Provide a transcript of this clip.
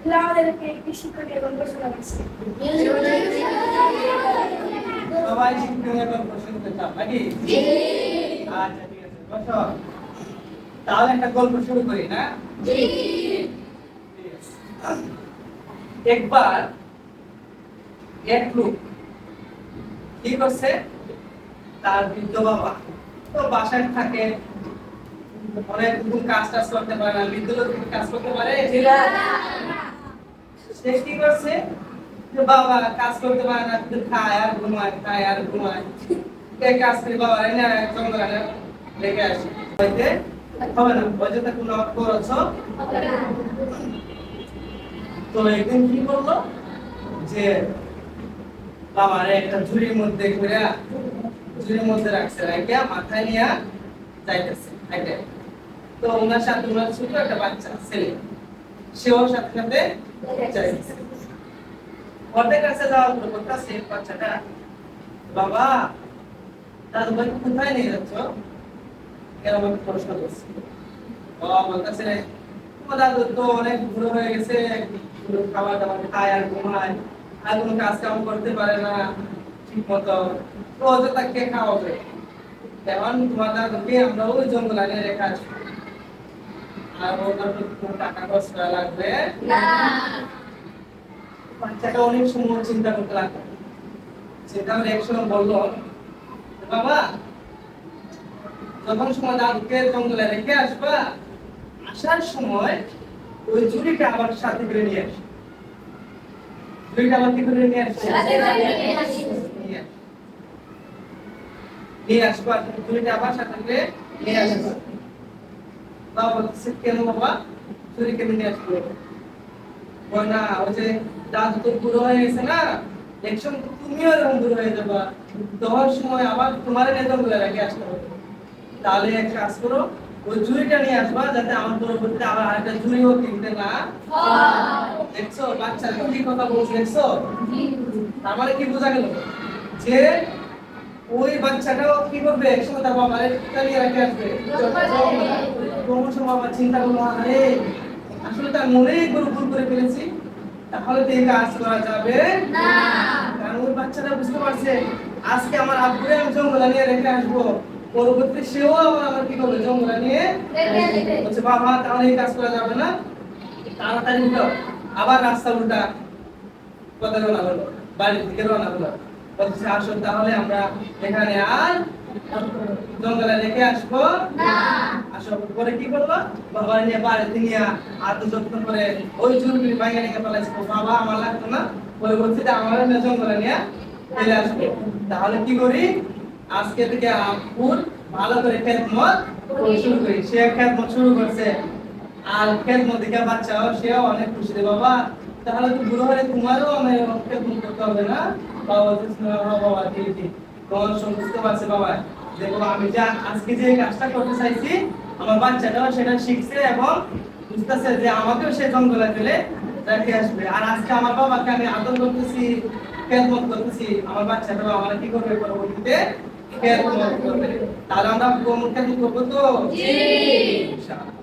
আমাদেরকে কৃষি করে এবং ঘোষণা করছে। সবাই শিক্ষকের গল্প শুনতে চাও নাকি? আচ্ছা ঠিক আছে, বসো। তাহলে একটা গল্প শুরু করি না? ঠিক আছে। একবার এক লোক কি করছে, তার বৃদ্ধ বাবা তো বাসায় থাকে, অনেক কাজ টাজ করতে পারে না। বৃদ্ধ লোক কি কাজ করতে পারে? সে কি করছে, যে বাবা কাজ করতে পারে না, শুধু খায় আর ঘুমায়, খায় আর ঘুমায়। এই কাজ করে বাবা এনে একদম রেখে আসে, হইতে হবে না, অযথা কোনো খরচ হবে না। তো একদিন কি করলো, যে বাবারে একটা ঝুড়ির মধ্যে করে, ঝুড়ির মধ্যে রাখছে, রেখে মাথায় নিয়ে যাইতেছে হাইটে। তো ওনার সাথে ওনার ছোট একটা বাচ্চা ছেলে, সেও সাথে সাথে যাইতেছে। ওদের কাছে যাওয়ার পর বলতেছে বাচ্চাটা, বাবা দাদু ভাই কোথায় নিয়ে যাচ্ছ? এরকম একটা প্রশ্ন করছে। বাবা বলতেছে, তোমার দাদু তো অনেক বুড়ো হয়ে গেছে, শুধু খাবার দাবার খায় আর ঘুমায়, আর কোনো কাজ কাম করতে পারে না ঠিক মতো, তো অযথা কে খাওয়াবে? এখন তোমার দাদুকে আমরা ওই জঙ্গলে নিয়ে রেখে আসবো, আর ওটার কোনো টাকা খরচ করা লাগবে না। বাচ্চাটা অনেক সময় চিন্তা করতে লাগলো। চিন্তা করে একসময় বললো, বাবা যখন সময় দাদুকে জঙ্গলে রেখে আসবা, আসার সময় ওই ঝুড়িটা আবার সাথে করে নিয়ে আসবে। ঝুড়িটা আবার কি করে নিয়ে আসবে? নিয়ে আসবা, ঝুড়িটা আবার সাথে করে নিয়ে আসবা। বাবা বলছে, কেন বাবা ঝুড়ি কেন নিয়ে আসবে? বল না, ওই যে দাদু তো বুড়ো হয়ে গেছে না, একসঙ্গে তুমিও এরকম বুড়ো হয়ে যাবা, তখন সময় আবার তোমার জঙ্গলে রেখে আসতে হবে। তাহলে এক কাজ করো, ওই ঝুড়িটা নিয়ে আসবা, যাতে আমার পরবর্তীতে আবার আরেকটা ঝুড়িও কিনতে না হয়। দেখছো বাচ্চা কি কথা বলছে, দেখছো? তার মানে কি বোঝা গেল, যে ওই বাচ্চাটাও কি করবে, একসময় তার বাবারে চালিয়ে রেখে আসবে। কোন সময় আবার চিন্তা করবো, আরে আসলে তার মনেই ভুল করে ফেলেছি, তাহলে তো এই কাজ করা যাবে না। কারণ ওই বাচ্চাটা বুঝতে পারছে, আজকে আমার আব্বুরে আমি জঙ্গলে নিয়ে রেখে আসবো, পরবর্তী সেও আবার আমার কি করবে, জঙ্গলে নিয়ে বলছে, বাবা তাহলে এই কাজ করা যাবে না, তাড়াতাড়ি উঠো। আবার রাস্তা উল্টা কথা রওনা হলো, বাড়ির দিকে রওনা হলো। বলছে, আসো তাহলে আমরা এখানে আর জঙ্গলে রেখে আসবো না। আসো পরে কি করলো, বাবা নিয়ে বাড়িতে নিয়ে আদর যত্ন করে ওই ঝুড়ি ভাঙে নিয়ে ফেলেছে। বাবা আমার লাগতো না, পরবর্তীতে আমার জঙ্গলে নিয়ে ফেলে আসবে। তাহলে কি করি, আজকে থেকে আপুর ভালো করে খেদমত শুরু করি। সে খেদমত শুরু করছে, আর খেদমত দেখে বাচ্চাও সেও অনেক খুশি রে। বাবা তাহলে তো বুড়ো হলে তোমারও আমি খেদমত করতে হবে না? বাবা বলছে, বাবা ঠিক তখন বুঝতে পারছে বাবা, দেখো আমি যা আজকে যে কাজটা করতে চাইছি, আমার বাচ্চাটাও সেটা শিখছে এবং বুঝতেছে যে আমাকেও সে জঙ্গলে ফেলে রেখে আসবে। আর আজকে আমার বাবাকে আমি আদর করতেছি, খেদমত করতেছি, আমার বাচ্চাটাও আমার কি করবে, পরবর্তীতে খেদমত করবে। তাহলে আমরা কোন খেদমত করবো তো? জি ইনশাআল্লাহ।